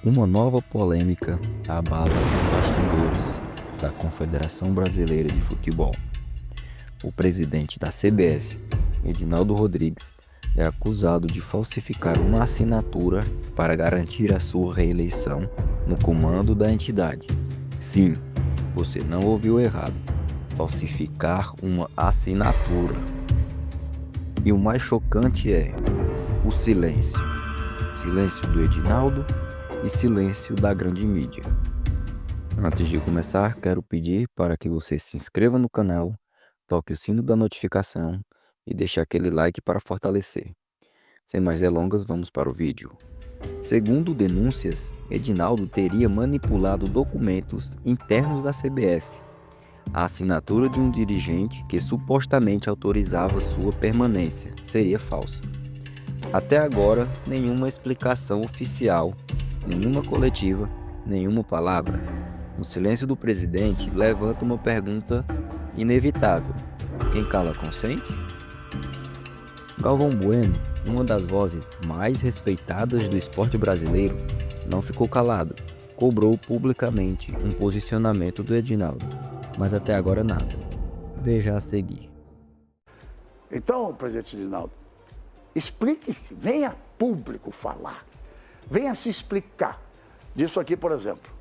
Uma nova polêmica abala os bastidores da Confederação Brasileira de Futebol. O presidente da CBF, Edinaldo Rodrigues, é acusado de falsificar uma assinatura para garantir a sua reeleição no comando da entidade. Sim, você não ouviu errado. Falsificar uma assinatura. E o mais chocante é o silêncio. Silêncio do Edinaldo e silêncio da grande mídia. Antes de começar, quero pedir para que você se inscreva no canal, toque o sino da notificação e deixe aquele like para fortalecer. Sem mais delongas, vamos para o vídeo. Segundo denúncias, Edinaldo teria manipulado documentos internos da CBF. A assinatura de um dirigente que supostamente autorizava sua permanência seria falsa. Até agora, nenhuma explicação oficial, nenhuma coletiva, nenhuma palavra. O silêncio do presidente levanta uma pergunta inevitável: quem cala consente? Galvão Bueno, uma das vozes mais respeitadas do esporte brasileiro, não ficou calado. Cobrou publicamente um posicionamento do Edinaldo, mas até agora nada. Veja a seguir. Então, presidente Edinaldo, explique-se, venha a público falar, venha se explicar disso aqui, por exemplo.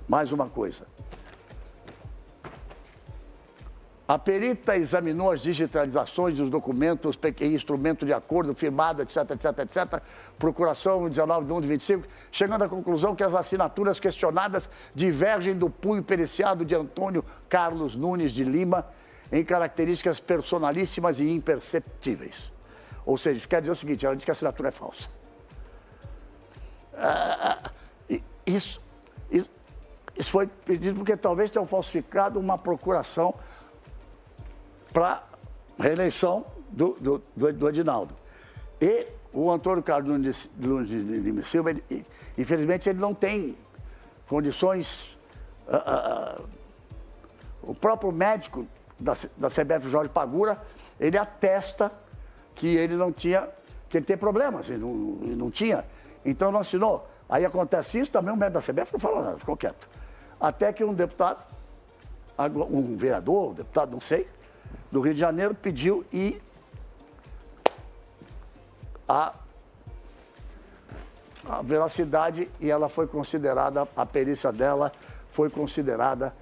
Mais uma coisa. A perita examinou as digitalizações dos documentos em instrumento de acordo firmado, etc, etc, etc. Procuração 19/1/25, chegando à conclusão que as assinaturas questionadas divergem do punho periciado de Antônio Carlos Nunes de Lima em características personalíssimas e imperceptíveis. Ou seja, isso quer dizer o seguinte: ela diz que a assinatura é falsa. Isso foi pedido porque talvez tenham falsificado uma procuração para reeleição do Edinaldo. E o Antônio Carlos Nunes de Lima Silva, infelizmente, ele não tem condições. O próprio médico da CBF, Jorge Pagura, ele atesta que ele não tinha, que ele tem problemas, ele não tinha, então não assinou. Aí acontece isso, também o médico da CBF não falou nada, ficou quieto. Até que um deputado, um vereador, um deputado, não sei, do Rio de Janeiro, pediu e a veracidade, e ela foi considerada, a perícia dela foi considerada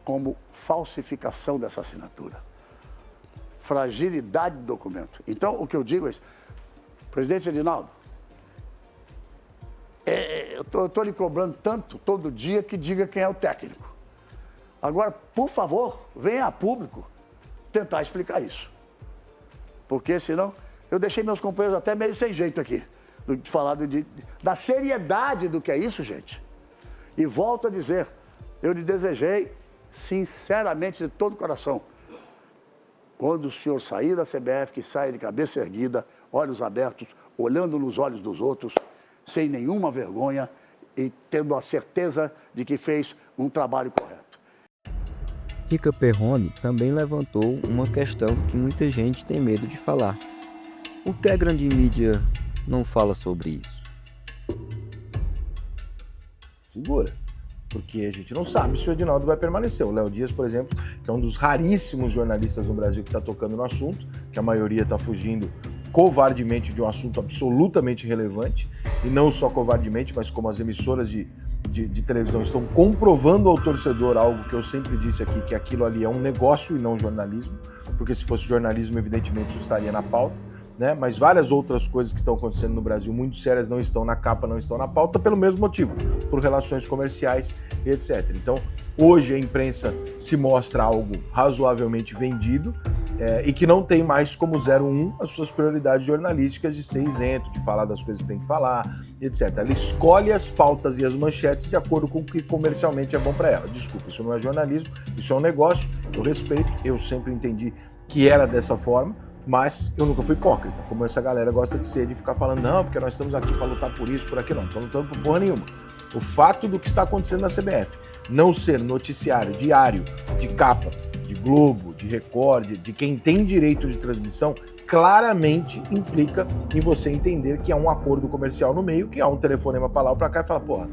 como falsificação dessa assinatura. Fragilidade do documento. Então, o que eu digo é isso. Presidente Edinaldo, eu estou lhe cobrando tanto todo dia que diga quem é o técnico. Agora, por favor, venha a público tentar explicar isso. Porque senão, eu deixei meus companheiros até meio sem jeito aqui, de falar da seriedade do que é isso, gente. E volto a dizer, eu lhe desejei, sinceramente, de todo o coração, quando o senhor sair da CBF, que saia de cabeça erguida, olhos abertos, olhando nos olhos dos outros, sem nenhuma vergonha e tendo a certeza de que fez um trabalho correto. Rica Perrone também levantou uma questão que muita gente tem medo de falar. Por que a grande mídia não fala sobre isso? Segura, porque a gente não sabe se o Edinaldo vai permanecer. O Léo Dias, por exemplo, que é um dos raríssimos jornalistas no Brasil que está tocando no assunto, que a maioria está fugindo covardemente de um assunto absolutamente relevante, e não só covardemente, mas como as emissoras de televisão estão comprovando ao torcedor algo que eu sempre disse aqui, que aquilo ali é um negócio e não jornalismo, porque se fosse jornalismo, evidentemente, isso estaria na pauta, né? Mas várias outras coisas que estão acontecendo no Brasil, muito sérias, não estão na capa, não estão na pauta, pelo mesmo motivo, por relações comerciais e etc. Então, hoje a imprensa se mostra algo razoavelmente vendido, e que não tem mais como 01 as suas prioridades jornalísticas de ser isento, de falar das coisas que tem que falar, etc. Ela escolhe as pautas e as manchetes de acordo com o que comercialmente é bom para ela. Desculpa, isso não é jornalismo, isso é um negócio, eu respeito, eu sempre entendi que era dessa forma, mas eu nunca fui hipócrita, como essa galera gosta de ser, de ficar falando, não, porque nós estamos aqui para lutar por isso, por aquilo, não estamos lutando por porra nenhuma. O fato do que está acontecendo na CBF não ser noticiário diário, de capa, de Globo, de Record, de quem tem direito de transmissão, claramente implica em você entender que há um acordo comercial no meio, que há um telefonema para lá ou para cá e fala, porra,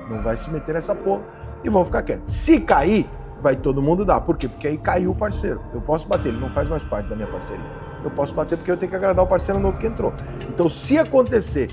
não vai se meter nessa porra e vão ficar quietos. Se cair, vai todo mundo dar. Por quê? Porque aí caiu o parceiro. Eu posso bater, ele não faz mais parte da minha parceria. Eu posso bater porque eu tenho que agradar o parceiro novo que entrou. Então, se acontecer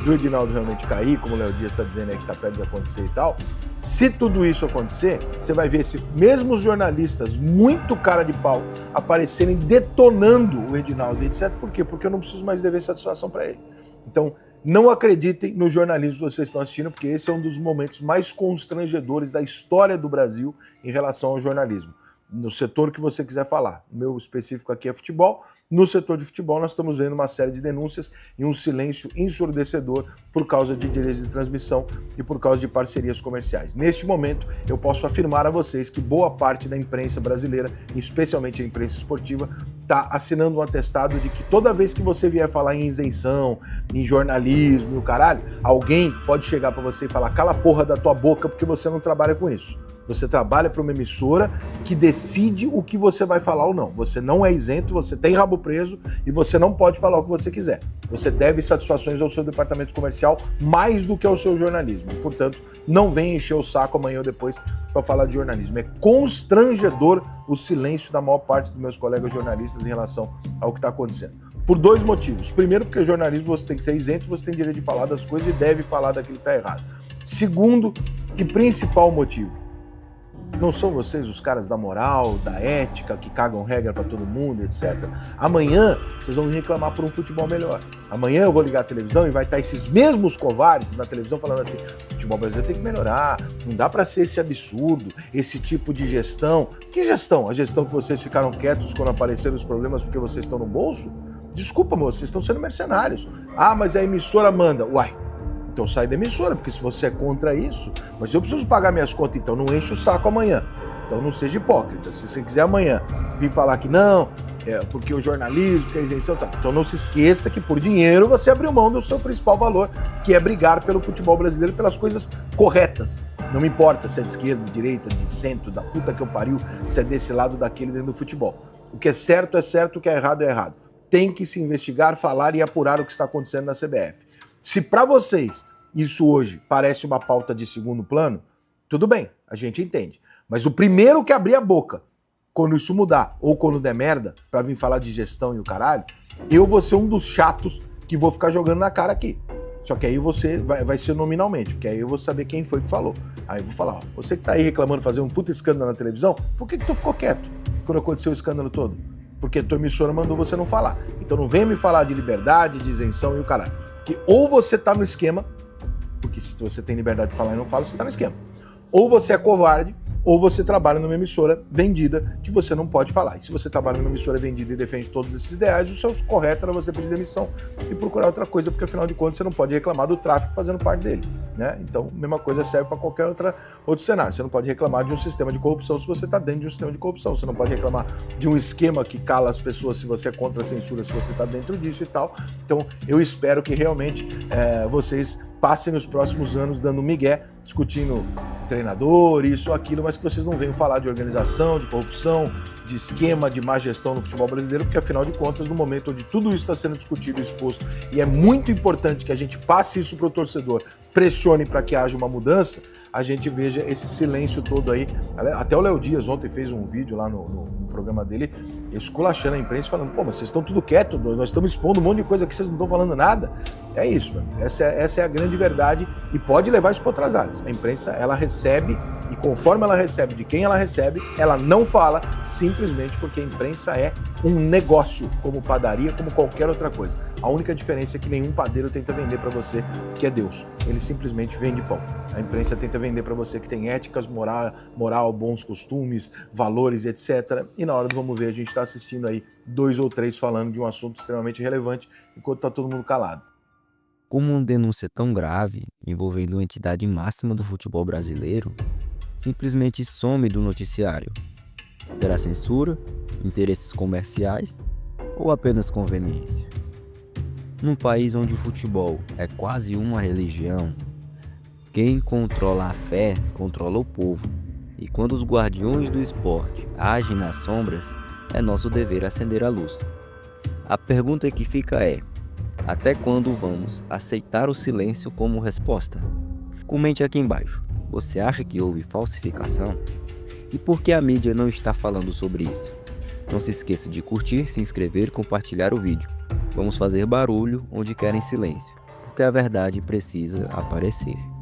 do Edinaldo realmente cair, como o Léo Dias está dizendo aí que está perto de acontecer e tal, se tudo isso acontecer, você vai ver esses mesmos jornalistas muito cara de pau aparecerem detonando o Edinaldo, etc. Por quê? Porque eu não preciso mais dever satisfação para ele. Então, não acreditem no jornalismo que vocês estão assistindo, porque esse é um dos momentos mais constrangedores da história do Brasil em relação ao jornalismo. No setor que você quiser falar. O meu específico aqui é futebol. No setor de futebol, nós estamos vendo uma série de denúncias e um silêncio ensurdecedor por causa de direitos de transmissão e por causa de parcerias comerciais. Neste momento, eu posso afirmar a vocês que boa parte da imprensa brasileira, especialmente a imprensa esportiva, está assinando um atestado de que toda vez que você vier falar em isenção, em jornalismo e o caralho, alguém pode chegar para você e falar: cala a porra da tua boca porque você não trabalha com isso. Você trabalha para uma emissora que decide o que você vai falar ou não. Você não é isento, você tem rabo preso e você não pode falar o que você quiser. Você deve satisfações ao seu departamento comercial mais do que ao seu jornalismo. Portanto, não venha encher o saco amanhã ou depois para falar de jornalismo. É constrangedor o silêncio da maior parte dos meus colegas jornalistas em relação ao que está acontecendo. Por dois motivos. Primeiro, porque jornalismo você tem que ser isento, você tem direito de falar das coisas e deve falar daquilo que está errado. Segundo e principal motivo: não são vocês os caras da moral, da ética, que cagam regra pra todo mundo, etc. Amanhã vocês vão me reclamar por um futebol melhor. Amanhã eu vou ligar a televisão e vai estar esses mesmos covardes na televisão falando assim: o futebol brasileiro tem que melhorar, não dá pra ser esse absurdo, esse tipo de gestão. Que gestão? A gestão que vocês ficaram quietos quando apareceram os problemas porque vocês estão no bolso? Desculpa, moço, vocês estão sendo mercenários. Ah, mas a emissora manda. Uai, então sai da emissora, porque se você é contra isso, mas eu preciso pagar minhas contas, então não enche o saco amanhã. Então não seja hipócrita. Se você quiser amanhã vir falar que não, porque o jornalismo, que a isenção, tá. Então não se esqueça que por dinheiro você abriu mão do seu principal valor, que é brigar pelo futebol brasileiro, pelas coisas corretas. Não me importa se é de esquerda, de direita, de centro, da puta que eu pariu, se é desse lado, daquele dentro do futebol. O que é certo, o que é errado é errado. Tem que se investigar, falar e apurar o que está acontecendo na CBF. Se para vocês isso hoje parece uma pauta de segundo plano, tudo bem, a gente entende. Mas o primeiro que abrir a boca, quando isso mudar, ou quando der merda, pra vir falar de gestão e o caralho, eu vou ser um dos chatos que vou ficar jogando na cara aqui. Só que aí você vai ser nominalmente, porque aí eu vou saber quem foi que falou. Aí eu vou falar: ó, você que tá aí reclamando, fazer um puta escândalo na televisão, por que tu ficou quieto quando aconteceu o escândalo todo? Porque tua emissora mandou você não falar. Então não venha me falar de liberdade, de isenção e o caralho. Porque ou você tá no esquema, porque se você tem liberdade de falar e não fala, você tá no esquema. Ou você é covarde, ou você trabalha numa emissora vendida que você não pode falar. E se você trabalha numa emissora vendida e defende todos esses ideais, o seu correto era você pedir demissão e procurar outra coisa, porque afinal de contas você não pode reclamar do tráfico fazendo parte dele, né? Então, a mesma coisa serve para qualquer outro cenário. Você não pode reclamar de um sistema de corrupção se você está dentro de um sistema de corrupção. Você não pode reclamar de um esquema que cala as pessoas se você é contra a censura, se você está dentro disso e tal. Então, eu espero que realmente vocês passem os próximos anos dando migué, discutindo treinador, isso ou aquilo, mas que vocês não venham falar de organização, de corrupção, de esquema, de má gestão no futebol brasileiro, porque afinal de contas, no momento onde tudo isso está sendo discutido e exposto, e é muito importante que a gente passe isso para o torcedor, pressione para que haja uma mudança, a gente veja esse silêncio todo aí. Até o Léo Dias ontem fez um vídeo lá no programa dele, esculachando a imprensa, falando: pô, mas vocês estão tudo quieto, nós estamos expondo um monte de coisa que vocês não estão falando nada. É isso, mano. Essa é a grande verdade e pode levar isso para outras áreas. A imprensa, ela recebe, e conforme ela recebe de quem ela recebe, ela não fala, simplesmente porque a imprensa é um negócio, como padaria, como qualquer outra coisa. A única diferença é que nenhum padeiro tenta vender para você que é Deus. Ele simplesmente vende pão. A imprensa tenta vender para você que tem éticas, moral, bons costumes, valores, etc. E na hora do vamos ver, a gente está assistindo aí 2 ou 3 falando de um assunto extremamente relevante, enquanto está todo mundo calado. Como uma denúncia tão grave, envolvendo uma entidade máxima do futebol brasileiro, simplesmente some do noticiário? Será censura, interesses comerciais ou apenas conveniência? Num país onde o futebol é quase uma religião, quem controla a fé controla o povo. E quando os guardiões do esporte agem nas sombras, é nosso dever acender a luz. A pergunta que fica é: até quando vamos aceitar o silêncio como resposta? Comente aqui embaixo. Você acha que houve falsificação? E por que a mídia não está falando sobre isso? Não se esqueça de curtir, se inscrever e compartilhar o vídeo. Vamos fazer barulho onde querem silêncio, porque a verdade precisa aparecer.